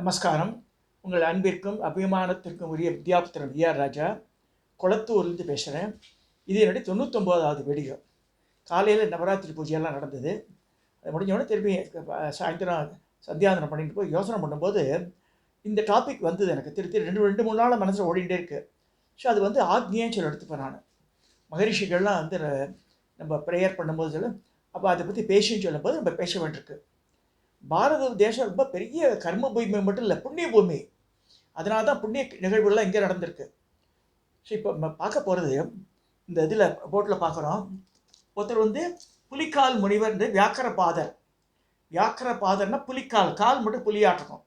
நமஸ்காரம். உங்கள் அன்பிற்கும் அபிமானத்திற்கும் உரிய வித்யாபுத்திரன் விஆர் ராஜா கொளத்தூர்லேருந்து பேசுகிறேன். இது என்னுடைய 99வது வீடியோ. காலையில் நவராத்திரி பூஜையெல்லாம் நடந்தது. அது முடிஞ்சோடனே திருப்பி சாயந்தரம் சந்தியாந்தனம் பண்ணிட்டு போய் யோசனை பண்ணும்போது இந்த டாபிக் வந்தது. எனக்கு திருத்தி ரெண்டு மூணு நாள் மனசில் ஓடிகிட்டே இருக்குது. ஸோ அது வந்து ஆக்ஞேன்னு சொல்லி எடுத்துப்பேன் நான். மகரிஷிகள்லாம் வந்து நம்ம ப்ரேயர் பண்ணும்போது சொல்ல அப்போ அதை பற்றி பேசின்னு சொல்லும்போது நம்ம பேச வேண்டியிருக்கு. பாரத தேசம் ரொம்ப பெரிய கர்ம பூமி மட்டும் இல்லை, புண்ணிய பூமி. அதனால தான் புண்ணிய நிகழ்வுகள்லாம் இங்கே நடந்திருக்கு. ஸோ இப்போ நம்ம பார்க்க போகிறது இந்த இதில் போட்டில் பார்க்குறோம். ஒருத்தர் வந்து புலிக்கால் முனிவர் வியாக்கரபாதர். வியாக்கரபாதர்னா புலிக்கால், கால் மட்டும் புலியாட்டணும்.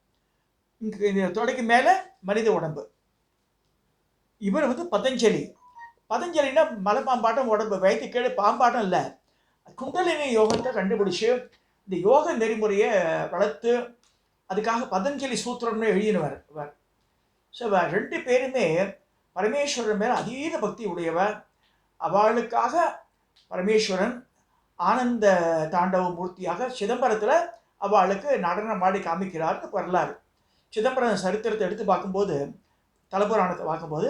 இங்கே இந்த தொடைக்கு மேலே மனித உடம்பு. இவர் வந்து பதஞ்சலி. பதஞ்சலின்னா மலைப்பாம்பாட்டம் உடம்பு, வயிற்று கீழே பாம்பாட்டம் இல்லை, குண்டலினி யோகத்தை கண்டுபிடிச்சு இந்த யோக நெறிமுறையை வளர்த்து அதுக்காக பதஞ்சலி சூத்திரம்னு எழுதினவர் இவர். ஸோ ரெண்டு பேருமே பரமேஸ்வரன் மேலே அதீத பக்தி உடையவர். அவளுக்காக பரமேஸ்வரன் ஆனந்த தாண்டவ மூர்த்தியாக சிதம்பரத்தில் அவளுக்கு நடனம் ஆடி காமிக்கிறார்னு வரலாறு. சிதம்பரம் சரித்திரத்தை எடுத்து பார்க்கும்போது, தலபுராணத்தை பார்க்கும்போது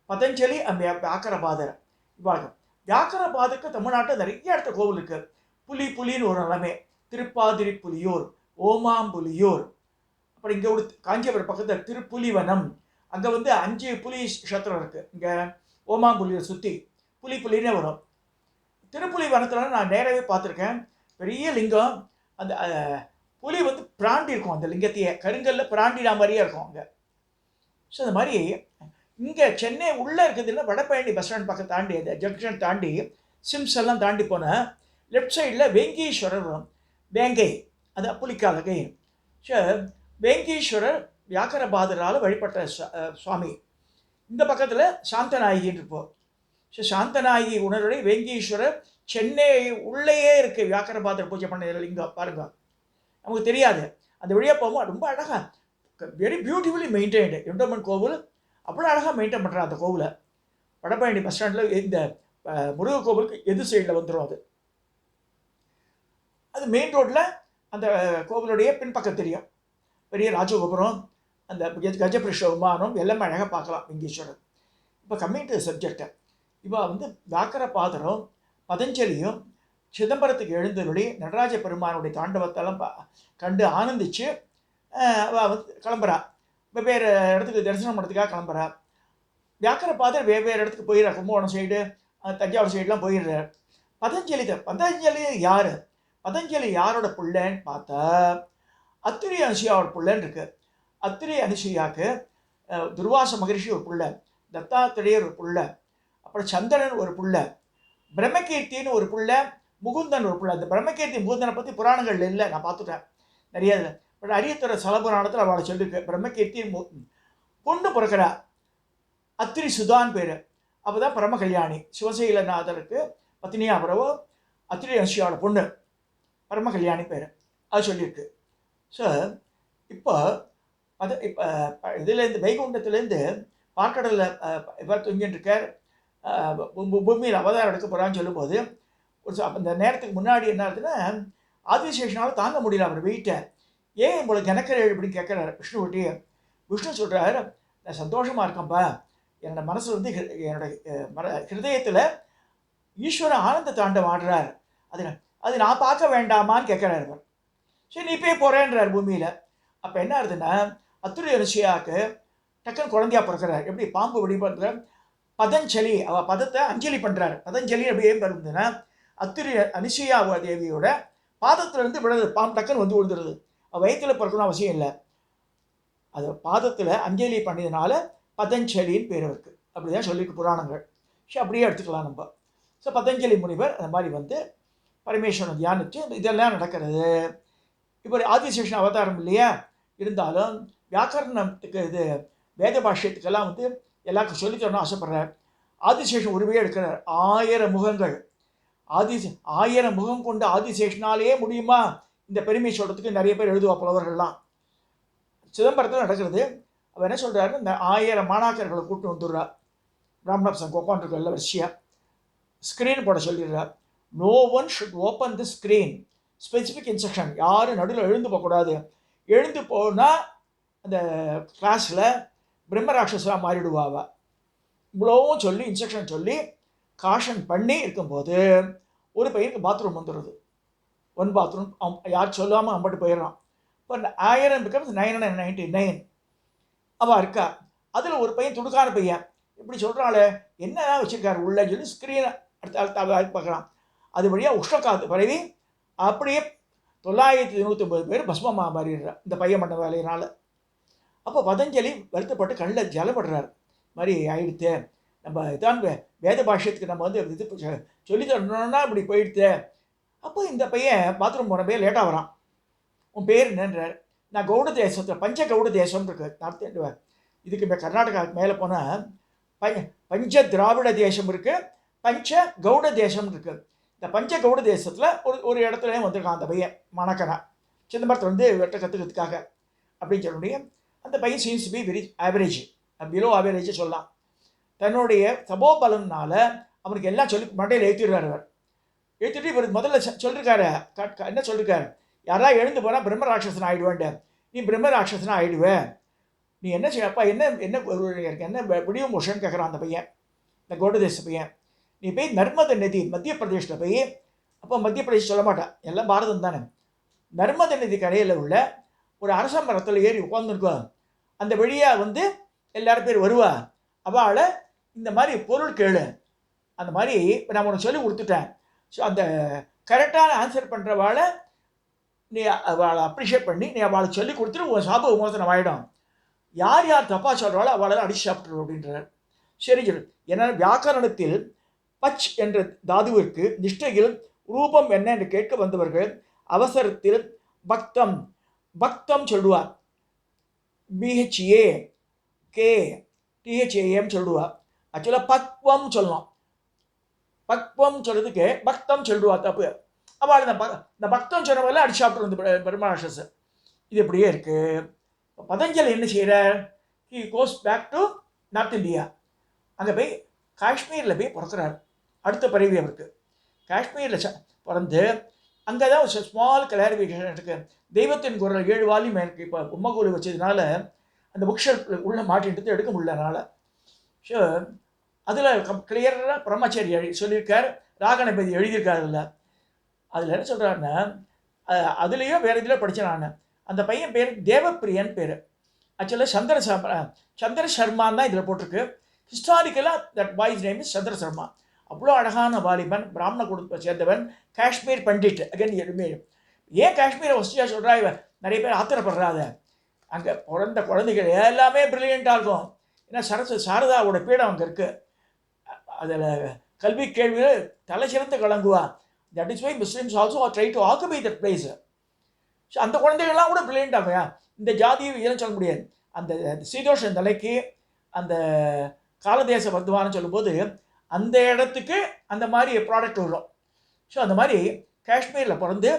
பதஞ்சலி வியாக்கரபாதர். இவாள் வியாக்கரபாதருக்கு தமிழ்நாட்டில் நிறைய இடத்துல கோவில் இருக்குது. புலின்னு ஒரு நிலைமை, திருப்பாதிரி புலியூர், ஓமாம்புலியூர். அப்புறம் இங்கே ஒரு காஞ்சிபுரம் பக்கத்தில் திருப்புலிவனம், அங்கே வந்து 5 புலி க்ஷேத்திரம் இருக்குது. இங்கே ஓமாம்புலியூர் சுற்றி புலின்னே வரும். திருப்புலிவனத்தில் நான் நேராகவே பார்த்துருக்கேன். பெரிய லிங்கம். அந்த புலி வந்து பிராண்டி இருக்கும், அந்த லிங்கத்தையே கருங்கல்ல பிராண்டினா மாதிரியே இருக்கும் அங்கே. ஸோ அந்த மாதிரி இங்கே சென்னை உள்ளே இருக்குதுன்னா வடபழனி பஸ் ஸ்டாண்ட் பக்கம் தாண்டி அந்த ஜங்ஷன் தாண்டி சிம்ஸ் எல்லாம் தாண்டி போனால் லெஃப்ட் சைடில் வெங்கீஸ்வரர் வரும். வேங்கை, அது புலிக்காலகை. ஸோ வேங்கீஸ்வரர் வியாக்கரபாதரால் வழிபட்ட சுவாமி. இந்த பக்கத்தில் சாந்தநாயகின்னு இருப்போம். ஸோ சாந்தநாயகி உணர்வுடைய வேங்கீஸ்வரர் சென்னை உள்ளேயே இருக்குது. வியாக்கரபாதர் பூஜை பண்ண லிங்கம் பாருங்க, நமக்கு தெரியாது. அந்த வழியாக போகும்போது ரொம்ப அழகாக, வெரி பியூட்டிஃபுல்லி மெயின்டைன்டு என்டோமெண்ட் கோவில். அவ்வளோ அழகாக மெயின்டைன் பண்ணுறான் அந்த கோவிலை. வடபழனி பஸ் ஸ்டாண்டில் இந்த முருகர் கோவிலுக்கு எது சைடில் வந்துடும். அது மெயின் ரோட்டில் அந்த கோவிலுடைய பின்பக்கம் தெரியும். பெரிய ராஜகோபுரம், அந்த கஜபிருஷ்ண விமானம் எல்லாமே அழகாக பார்க்கலாம் வெங்கீஸ்வரர். இப்போ கம்மிங் டு சப்ஜெக்டை, இப்போ வந்து வியாக்கரபாதரும் பதஞ்சலியும் சிதம்பரத்துக்கு எழுந்தபடி நடராஜ பெருமானுடைய தாண்டவத்தெல்லாம் கண்டு ஆனந்திச்சு வந்து கிளம்புறா. வெவ்வேறு இடத்துக்கு தரிசனம் பண்ணுறதுக்காக கிளம்புறா. வியாக்கரபாதர் வெவ்வேறு இடத்துக்கு போயிடுறார். கும்பகோணம் சைடு, தஞ்சாவூர் சைடெலாம் போயிடுறார். பதஞ்சலி யார்? பதஞ்சலி யாரோட பிள்ளைன்னு பார்த்தா அத்திரி அனுசூயாவோட பிள்ளைன்னு இருக்கு. அத்திரி அனுசூயாவுக்கு துர்வாச மகரிஷி ஒரு பிள்ளை, தத்தாத்திரேயர் ஒரு பிள்ளை, அப்புறம் சந்திரன் ஒரு பிள்ளை, பிரம்மகீர்த்தின்னு ஒரு பிள்ளை, முகுந்தன் ஒரு பிள்ளை. அந்த பிரம்மகீர்த்தி முகுந்தனை பற்றி புராணங்கள் இல்லை, நான் பார்த்துட்டேன் நிறைய. பட் அரியத்துறை சலபுராணத்தில் அவளை சொல்லியிருக்கு. பிரம்மகீர்த்தி பொண்ணு பிறக்கிறா, அத்திரி சுதான்னு பேர். அப்போ தான் பரம கல்யாணி சிவசைலநாதருக்கு பத்தினியா பிறவோ அத்திரி அனுசூயாவோட பொண்ணு பரம கல்யாணி பேர், அது சொல்லியிருக்கு. ஸோ இப்போ இதுலேருந்து வைகுண்டத்துலேருந்து பாக்கடலில் இவர் தூங்கிட்டு இருக்கார். பூமியில் அவதாரம் எடுக்க போகிறான்னு சொல்லும்போது அந்த நேரத்துக்கு முன்னாடி என்ன ஆகுதுன்னா, ஆதிசேஷனால் தாங்க முடியல அவர் வெயிட்டை. ஏன் உங்களுக்கு ஜனக்கரை இப்படின்னு கேட்குறாரு விஷ்ணுவட்டி. விஷ்ணு சொல்கிறார், நான் சந்தோஷமாக இருக்கேன்ப்பா, என்னோடய மனசில் வந்து என்னோட ஹிருதயத்தில் ஈஸ்வர ஆனந்த தாண்டம் ஆடுறார், அது நான் பார்க்க வேண்டாமான்னு கேட்குறாரு அவர். சரி நீ போய் போகிறேன்றார் பூமியில். அப்போ என்ன ஆகுதுன்னா, அத்துரி அனுசூயாவுக்கு டக்குன்னு குழந்தையா பிறக்கிறார். எப்படி பாம்பு வழிபடுற பதஞ்சலி, அவள் பதத்தை அஞ்சலி பண்ணுறாரு. பதஞ்சலி அப்படி ஏன் வருதுன்னா, அத்துரி அனுசூயா தேவியோட பாதத்திலேருந்து விழுது பாம்பு டக்குன்னு வந்து விழுந்துருது. அவள் வயிற்றில் பிறக்கணும் அவசியம் இல்லை, அது பாதத்தில் அஞ்சலி பண்ணியதுனால பதஞ்சலின்னு பேர் இருக்குது. அப்படி தான் சொல்லியிருக்கு புராணங்கள். ஸோ அப்படியே எடுத்துக்கலாம் நம்ம. ஸோ பதஞ்சலி முனிவர் அந்த மாதிரி வந்து பரமேஸ்வரன் தியானித்து இதெல்லாம் நடக்கிறது. இப்போ ஆதிசேஷன் அவதாரம் இல்லையா, இருந்தாலும் வியாக்கரணத்துக்கு இது வேத பாஷ்யத்துக்கெல்லாம் வந்து எல்லாருக்கும் சொல்லித்தரணும் ஆசைப்படுறார். ஆதிசேஷன் உருவே எடுக்கிறார். 1000 முகங்கள். 1000 முகம் கொண்டு ஆதிசேஷனாலே முடியுமா இந்த பெருமை சொல்கிறதுக்கு நிறைய பேர் எழுதுவா புலவர்கள்லாம். சிதம்பரத்தில் நடக்கிறது. அவர் என்ன சொல்கிறாரு, இந்த 1000 மாணாக்கர்களை கூப்பிட்டு வந்துடுறார். பிராமணப்சன் உட்காந்துருக்க எல்லாம் வரிசையாக ஸ்க்ரீன் போட சொல்லிடுறார். No one should open the screen, specific instruction. யாரும் நடுவில் எழுந்து போகக்கூடாது. எழுந்து போனால் அந்த கிளாஸில் பிரம்மராட்சஸாக மாறிடுவாவா. இவ்வளவும் சொல்லி இன்ஸ்ட்ரக்ஷன் சொல்லி காஷன் பண்ணி இருக்கும்போது ஒரு பையனுக்கு பாத்ரூம் வந்துடுது. ஒன் பாத்ரூம் யார் சொல்லாமல் அம்பட்டு போயிடுறான். இப்போ 1000 பிகம்ஸ் 999 அவள் இருக்கா. அதில் ஒரு பையன் துடுக்கான பையன் இப்படி சொல்கிறாள், என்ன வச்சுருக்காரு உள்ளன்னு சொல்லி ஸ்க்ரீனை அடுத்த பார்க்குறான். அது வழியாக உஷ்ணக்காத்து பரவி அப்படியே 999 பேர் பஸ்மமாக மாறிடுறான் இந்த பையன் பண்ண வேலையினால். அப்போ பதஞ்சலி வருத்தப்பட்டு கண்ணில் ஜலப்படுறார். மாதிரி ஆயிடுத்து, நம்ம இதான் வேத பாஷ்யத்துக்கு நம்ம வந்து இது சொல்லி தரணுன்னா இப்படி போயிடுத்து. அப்போ இந்த பையன் பாத்ரூம் போன போய் லேட்டாக வரான். உன் பேர் என்னன்றார். நான் கவுட தேசத்தில் பஞ்ச கவுட தேசம் இருக்குது நார்த். இதுக்கு கர்நாடகா மேலே போனால் பஞ்ச திராவிட தேசம் இருக்குது, பஞ்ச கவுட தேசம் இருக்குது. இந்த பஞ்ச கவுட தேசத்தில் ஒரு இடத்துல வந்திருக்கான் அந்த பையன் மணக்கனா சிதம்பரத்தில் வந்து வெட்ட கற்றுக்கிறதுக்காக அப்படின்னு சொல்ல முடியும். அந்த பையன் scenes be very average, below average சொல்லலாம். தன்னுடைய சபோபலனால் அவனுக்கு எல்லாம் சொல்லி மண்டையில் ஏற்றிடுறாரு. அவர் ஏற்றிட்டு இவர் முதல்ல சொல்லியிருக்காரு, என்ன சொல்லியிருக்காரு, யாராவது எழுந்து போனால் பிரம்மராட்சசன் ஆகிடுவேன்ட்டு. நீ பிரம்மராட்சசனாக ஆகிடுவேன், நீ என்ன செய்யப்பா, என்ன என்ன என்ன விடிவு மோஷன் கேட்குறான் அந்த பையன், இந்த கௌடதேச பையன். நீ போய் நர்மத நதி மத்திய பிரதேஷில் போய், அப்போ மத்திய பிரதேஷ் சொல்ல மாட்டான், எல்லாம் பாரதம் தானே. நர்மத நதி கரையில் உள்ள ஒரு அரச மரத்தில் ஏறி உட்காந்துருக்கோம். அந்த வழியாக வந்து எல்லாரும் பேர் வருவா. அவளை இந்த மாதிரி பொருள் கேளு, அந்த மாதிரி நான் உனக்கு சொல்லி கொடுத்துட்டேன். ஸோ அந்த கரெக்டான ஆன்சர் பண்ணுறவாளை நீ அவளை அப்ரிஷியேட் பண்ணி நீ அவளை சொல்லி கொடுத்துட்டு உன் சாப விமோசனம் ஆகிடும். யார் யார் தப்பாக சொல்கிறாளோ அவளால் அடிச்சு சாப்பிட்ரு அப்படின்றார். சரி சொல்லு. ஏன்னா வியாக்கரணத்தில் பச் என்ற தாதுவிற்கு நிஷ்டையில் ரூபம் என்ன என்று கேட்க வந்தவர்கள் அவசரத்தில் பக்தம் பக்தம் சொல்லுவார். பிஹெச்ஏ கே டிஹெச்ஏஎம் சொல்லுவார். ஆக்சுவலாக பக்வம் சொல்லலாம். பக்வம் சொல்கிறதுக்கு பக்தம் சொல்லுவா தப்பு. அவள் இந்த பக்தம் சொன்னவெல்லாம் அடிச்சு சாப்பிட்டு வந்து பிரம்மராட்சஸ். இது இப்படியே இருக்குது. பதஞ்சலி என்ன செய்கிறார், he goes back to north India. அங்கே போய் காஷ்மீரில் போய் பிறக்கிறார். அடுத்த பிறவி அவருக்கு காஷ்மீரில் பிறந்து அங்கே தான் ஒரு ஸ்மால் கிளாரிஃபிகேஷன் இருக்குது. தெய்வத்தின் குரல் 7 வால்யூம் எனக்கு இப்போ உம்மகூலி வச்சதுனால அந்த புக் ஷெல்ஃப் உள்ளே மாட்டின்ட்டு எடுக்க முடியலனால. ஸோ அதில் கிளியராக பிரம்மச்சாரி சொல்லியிருக்கார், ராகணபதி எழுதியிருக்காரு. அதில் என்ன சொல்கிறாருன்னா, அதுலேயும் வேறு இதில் படித்தேன் நான். அந்த பையன் பேர் தேவப்பிரியன் பேர். ஆக்சுவலாக சந்திர சர்மான் தான் இதில் போட்டிருக்கு. ஹிஸ்டாரிக்கலாக தட் பாய்ஸ் நேம் இஸ் சந்திர சர்மா. அவ்வளோ அழகான வாலிபன், பிராமண குடும்பத்தை சேர்ந்தவன், காஷ்மீர் பண்டிட். அகன் எதுவுமே ஏன் காஷ்மீரை வசதியாக சொல்கிறா, இவன் நிறைய பேர் ஆத்திரப்படுறாத. அங்கே பிறந்த குழந்தைகள் எல்லாமே ப்ரில்லியண்ட்டாக இருக்கும். ஏன்னா சாரதாவோட பீடம் அங்கே இருக்குது. அதில் கல்வி கேள்விகள் தலை சிறந்து கலங்குவா. That is why Muslims also try to occupy that place. So அந்த குழந்தைகள்லாம் கூட பிரில்லியண்ட் ஆகும். இந்த ஜாதியை இதெல்லாம் சொல்ல முடியாது. அந்த சீதோஷ தலைக்கு அந்த காலதேச வர்த்தமானு சொல்லும்போது அந்த இடத்துக்கு அந்த மாதிரி ப்ராடக்ட் வரும். ஸோ அந்த மாதிரி காஷ்மீரில் பிறந்து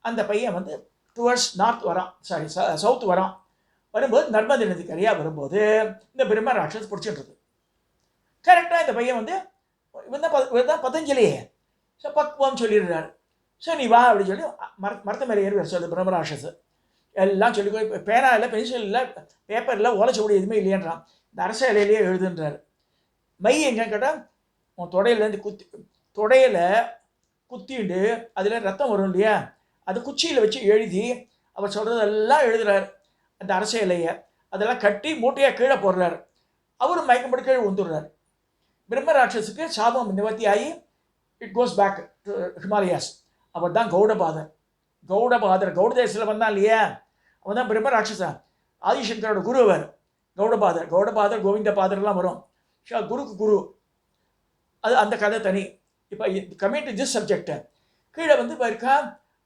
அந்த பையன் வந்து டுவர்ட்ஸ் நார்த் வரான், சாரி சவுத் வரான். வரும்போது நர்மதை நதி கரையாக வரும்போது இந்த பிரம்ம ராட்சஸ் பிடிச்சின்றது. கரெக்டாக இந்த பையன் வந்து இவன் தான் பதஞ்சலியே. ஸோ பக்குவம் சொல்லிடுறாரு. ஸோ நீ வா அப்படின்னு சொல்லி மரத்த மேலே ஏறி வர சொல்லு பிரம்மராட்சஸ். எல்லாம் சொல்லி பேனா இல்லை, பென்சில் இல்லை, பேப்பர் இல்லை, ஓலைச்சுவடி எதுவுமே இல்லையன்றான். இந்த அரச இலையிலேயே எழுதுன்றார். மை எங்கன்னு கேட்டால் உன் தொடையிலேருந்து தொடையில் குத்திண்டு அதில் ரத்தம் வரும் இல்லையா, அது குச்சியில் வச்சு எழுதி அவர் சொல்கிறதெல்லாம் எழுதுறார். அந்த அரச இலையை அதெல்லாம் கட்டி மூட்டையாக கீழே போடுறார். அவரும் மயக்கப்படி கீழே வந்துடுறார். பிரம்மராட்சஸுக்கு சாபம் நிவர்த்தி ஆகி it goes back to Himalayas. அவர் தான் கௌடபாதர். கௌட தேசத்தில் வந்தான் இல்லையா, அவன் தான் பிரம்மராட்சசா. ஆதிசங்கரோட குரு அவர் கௌடபாதர் கோவிந்தபாதர்லாம் வரும். குருக்கு குரு. அது அந்த கதை தனி. இப்போ கமிங் டு திஸ் சப்ஜெக்டை கீழே வந்து இருக்கா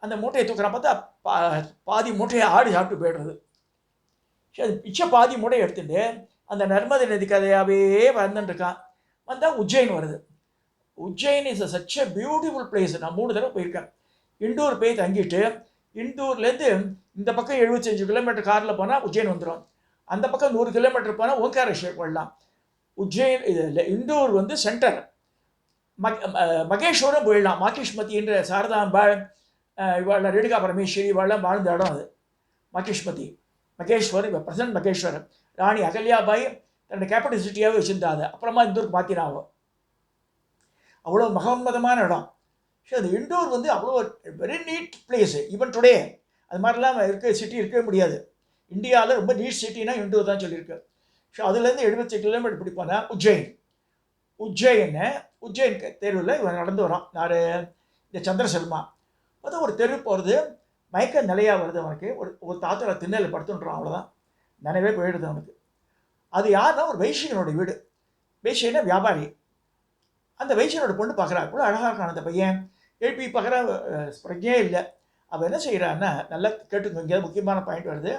அந்த மூட்டையை தூக்குறான். பார்த்தா பாதி மூட்டையை ஆடு சாப்பிட்டு போய்டுறது. அது பிச்சை பாதி மூட்டையை எடுத்துட்டு அந்த நர்மதை நதி கதையாகவே வந்துட்டுருக்கான். வந்தால் உஜ்ஜைன் வருது. Ujjain is such a beautiful place. நான் 3 தடவை போயிருக்கேன். இண்டூர் போய் தங்கிட்டு இண்டூர்லேருந்து இந்த பக்கம் 75 கிலோமீட்டர் காரில் போனால் உஜ்ஜைன் வந்துடும். அந்த பக்கம் 100 கிலோமீட்டர் போனால் ஓங்காரேஸ்வர் போடலாம். உஜ்ஜைன் இது இண்டூர் வந்து சென்டர். மகேஸ்வரம் போயிடலாம். மாகிஷ்மதின்ற சாரதாம்பாள் இவாள் ரேணுகா பரமேஸ்வரி இவாள்லாம் வாழ்ந்த இடம் அது மகிஷ்மதி. மகேஸ்வர், இப்போ பிரசன்ட் மகேஸ்வர். ராணி அகல்யாபாய் தன்னுடைய கேபிட்டல் சிட்டியாகவே வச்சுருந்தாங்க. அப்புறமா இந்தூருக்கு மாற்றினாவோ. அவ்வளோ மகோன்னதமான இடம். ஸோ அது இண்டோர் வந்து அவ்வளோ very neat place. Even today அது மாதிரிலாம் இருக்க சிட்டி இருக்கவே முடியாது. இந்தியாவில் ரொம்ப நீட் சிட்டினா இண்டோர் தான் சொல்லியிருக்கு. ஸோ அதுலேருந்து 78 கிலோமீட்டர் இப்படி போனால் உஜ்ஜைன் தெருவில் இவன் நடந்து வரான். யார்? இந்த சந்திரசர்மா. பார்த்தா ஒரு தெரு போகிறது, மயக்க நிலையாக வருது அவனுக்கு. ஒரு தாத்தா திண்ணையில் படுத்துன்றான், அவ்வளோதான். நினைவே போயிடுது அவனுக்கு. அது யாருன்னா ஒரு வைசியனோட வீடு. வைசியனா வியாபாரி. அந்த வைசியனோட பொண்ணு பார்க்குறா, இவ்வளோ அழகாக இருக்கான் அந்த பையன். எழுப்பி பார்க்குற பிரஜையே இல்லை. அவள் என்ன செய்கிறான்னா, நல்லா கேட்டுக்கோ, இங்கே முக்கியமான பாயிண்ட் வருது.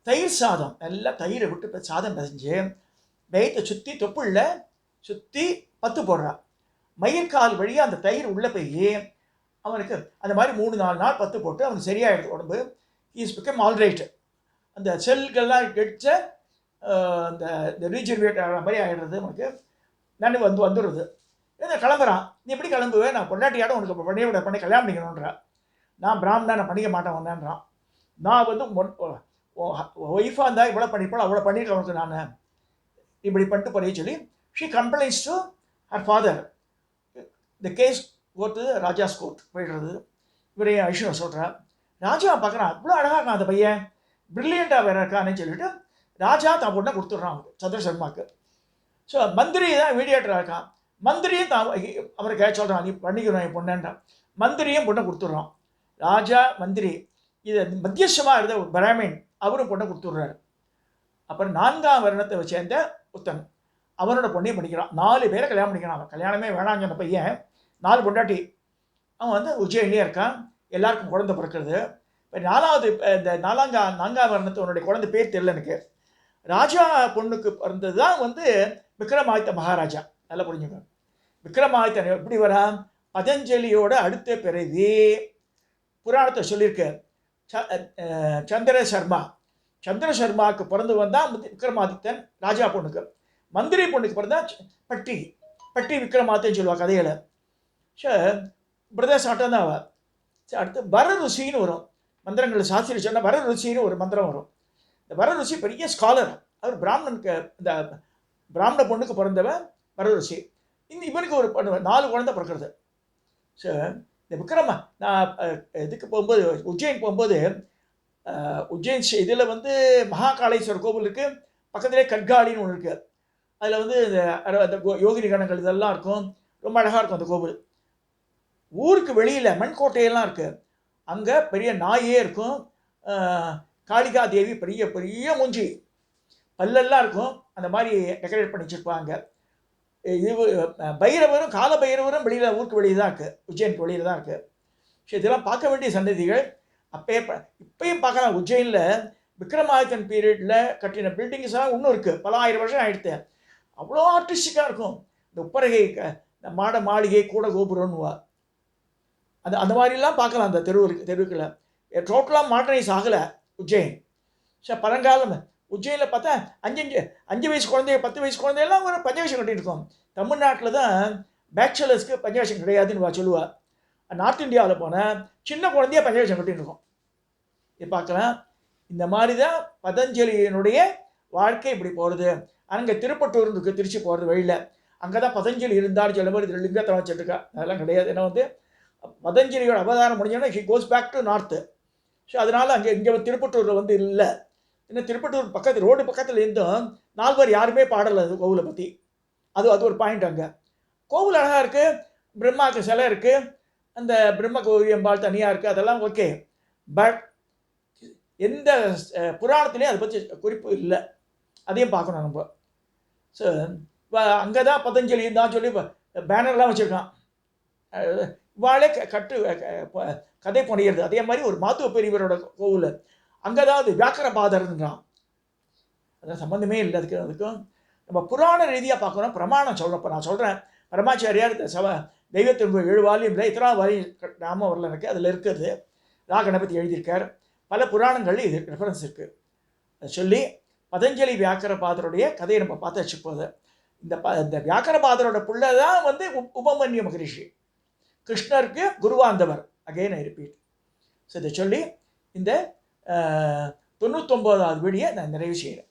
தயிர் சாதம், நல்லா தயிரை விட்டு சாதம் பிசைஞ்சு வயிற்றை சுற்றி தொப்புள்ள சுற்றி பத்து போடுறான். மயிர்கால் வழியாக அந்த தயிர் உள்ளே போய் அவனுக்கு அந்த மாதிரி 3-4 நாள் பத்து போட்டு அவனுக்கு சரியாயிடுது உடம்பு. Is become alright. அந்த செல்கள்லாம் கெடிச்ச அந்த ரீஜெனரேட் ஆகிற மாதிரி ஆகிடுறது அவனுக்கு. நான் வந்துடுறது. இதை கிளம்புறான். நீ எப்படி கிளம்புவேன்? நான் பொண்டாட்டியாட உனக்கு பண்ணி கல்யாணம் பண்ணிக்கணுன்றான். நான் பிராமணா, நான் பண்ணிக்க மாட்டேன் வந்தேன்றான். நான் வந்து ஒய்ஃபாக இருந்தால் இவ்வளோ பண்ணிப்போம், அவ்வளோ பண்ணிட்டு அவனுக்கு நான் இப்படி பண்ணிட்டு போறேன்னு சொல்லி she complaints to her father. இந்த கேஸ் கோர்ட்டு ராஜாஸ் கோர்ட் போயிடுறது. இவரையும் ஐஸ்வர்யா சொல்கிறார். ராஜா பார்க்குறான், இவ்வளோ அழகாக இருக்கான் அந்த பையன், ப்ரில்லியண்ட்டாக வேறு இருக்கான்னு சொல்லிட்டு ராஜா தான் பொண்ணை கொடுத்துட்றான் அவனுக்கு, சந்திரசர்மாவுக்கு. ஸோ மந்திரி தான் மீடியேட்டராக இருக்கான். மந்திரியும் தான் அவரை சொல்கிறான், நீ பண்ணிக்கணும் என் பொண்ணுன்றான். மந்திரியும் பொண்ணை கொடுத்துட்றான். ராஜா மந்திரி இது மத்தியஸ்தமாக இருந்த ஒரு பிராமின் அவரும் பொண்ணை கொடுத்துட்றாரு. அப்புறம் 4ஆம் வருணத்தை சேர்ந்த உத்தன் அவனோட பொண்ணையும் பண்ணிக்கிறான். 4 பேரை கல்யாணம் பண்ணிக்கிறான். அவன் கல்யாணமே வேணாங்க அந்த பையன். 4 பொண்டாட்டி. அவன் வந்து உஜ்ஜயினிலே இருக்கான். எல்லாருக்கும் குழந்தை பிறக்கிறது. இப்போ 4வது இந்த 4ஆம் வருணத்தவனுடைய குழந்தை பேர் தெரியல எனக்கு. ராஜா பொண்ணுக்கு பிறந்தது தான் வந்து விக்ரமாதித்த மகாராஜா. நல்லா புரிஞ்சுங்க. விக்ரமாதித்தன் எப்படி வரா? பதஞ்சலியோட அடுத்த பிறவி. புராணத்தை சொல்லியிருக்க சந்திரசர்மாவுக்கு பிறந்து வந்தால் விக்ரமாதித்தன் ராஜா பொண்ணுக்கு. மந்திரி பொண்ணுக்கு பிறந்தா பட்டி விக்ரமாதித்தன் சொல்லுவா கதையில். ஸோ பிரதர்ஸ் ஆட்டம் தான் அவள். அடுத்து வர ருசின்னு வரும். மந்திரங்கள் சாஸ்திரி சொன்னால் வர ருசின்னு ஒரு மந்திரம் வரும். இந்த வர ருசி பெரிய ஸ்காலர். அவர் பிராமணனுக்கு, இந்த பிராமண பொண்ணுக்கு பிறந்தவன் வர ருசி. இவனுக்கு ஒரு 4 குழந்தை பிறக்கிறது. ஸோ இந்த நான் இதுக்கு போகும்போது உஜ்ஜைன் போகும்போது உஜ்ஜைன் இதில் வந்து மகாகாளேஸ்வரர் கோவில் இருக்குது. பக்கத்துலேயே கட்காலின்னு ஒன்று இருக்குது. அதில் வந்து இந்த யோகினி கணங்கள் இதெல்லாம் இருக்கும். ரொம்ப அழகாக இருக்கும் அந்த கோவில். ஊருக்கு வெளியில் மண்கோட்டையெல்லாம் இருக்குது. அங்கே பெரிய நாயே இருக்கும். காளிகா தேவி பெரிய பெரிய மூஞ்சி, பல்லெல்லாம் இருக்கும். அந்த மாதிரி டெக்கரேட் பண்ணி வச்சுருப்பாங்க. இது பைரவரும் கால பைரவரும் வெளியில், ஊருக்கு வெளியே தான் இருக்குது. உஜ்ஜைனுக்கு வெளியில் தான் இருக்குது. ஸோ இதெல்லாம் பார்க்க வேண்டிய சன்னதிகள். இப்பயும் பார்க்கலாம். உஜ்ஜைனில் விக்ரமாதித்தன் பீரியடில் கட்டின பில்டிங்ஸ்லாம் இன்னும் இருக்குது. பல 1000 வருஷம் ஆகிடுது. அவ்வளோ ஆர்டிஸ்டிக்காக இருக்கும். இந்த உப்பரகை, இந்த மாட மாளிகை, கூட கோபுரம்னுவா. அந்த மாதிரிலாம் பார்க்கலாம் அந்த தெருவுக்களை. டோட்டலாக மாடர்னைஸ் ஆகலை உஜ்ஜைன். ஸோ பழங்காலம் உஜ்ஜைனில் பார்த்தா 5 வயசு குழந்தைய 10 வயசு குழந்தையெல்லாம் ஒரு பஞ்சவேஷம் கட்டியிருக்கோம். தமிழ்நாட்டில் தான் பேச்சுலர்ஸ்க்கு பஞ்சவேஷம் கிடையாதுன்னு சொல்லுவாள். நார்த் இந்தியாவில் போனால் சின்ன குழந்தைய பஞ்சவேஷம் கட்டியிருக்கோம். இது பார்க்கலாம். இந்த மாதிரி தான் பதஞ்சலியினுடைய வாழ்க்கை இப்படி போகிறது. அங்கே திருப்பட்டூர் இருக்குது, திருச்சி போகிறது வழியில். அங்கே தான் பதஞ்சலி இருந்தாலும் சொல்ல மாதிரி லிங்கத்தை வச்சுட்டுருக்கா. அதெல்லாம் கிடையாது. ஏன்னா வந்து பதஞ்சலியோட அவதாரம் முடிஞ்சோன்னா he goes back to north. So அதனால் இங்கே திருப்பட்டூரில் வந்து இல்லை. இன்னும் திருப்பட்டூர் பக்கத்து ரோடு பக்கத்தில் இருந்தும் 4 பேர் யாருமே பாடலை அது கோவிலை பற்றி. அது ஒரு பாயிண்ட். அங்கே கோவில் அழகாக இருக்குது. பிரம்மாவுக்கு சிலை இருக்குது. அந்த பிரம்ம கோவியம்பாள் தனியாக இருக்குது. அதெல்லாம் ஓகே. பட் எந்த புராணத்துலேயும் அதை பற்றி குறிப்பு இல்லை. அதையும் பார்க்கணும் நம்ம. ஸோ அங்கே தான் பதஞ்சலி தான் சொல்லி பேனர்லாம் வச்சுருக்கான். இவாளே கதை புனையிறது. அதே மாதிரி ஒரு மாத்துவ பெரியவரோட கோவில் அங்கே தான் அது வியாக்கரபாதர்ன்றான். அதான் சம்மந்தமே இல்லை அதுக்கும். நம்ம புராண ரீதியாக பார்க்கணும். பிரமாணம் சொல்கிறப்ப நான் சொல்கிறேன். பரமாச்சாரியார் தெய்வத்தின் 7 வால்யூமில் இத்தனாவது வால்யூம் நாம வரல எனக்கு அதில் இருக்கிறது. ராகணபதி எழுதியிருக்கார். பல புராணங்கள் இது ரெஃபரன்ஸ் இருக்குது. அதை சொல்லி பதஞ்சலி வியாக்கரபாதருடைய கதையை நம்ம பார்த்து வச்சுப்போது. இந்த வியாக்கரபாதரோட பிள்ளை தான் வந்து உபமன்ய மகரிஷி, கிருஷ்ணருக்கு குருவாந்தவர். Again I repeat. ஸோ இதை சொல்லி இந்த 99வது வீடியை நான் நிறைவு செய்கிறேன்.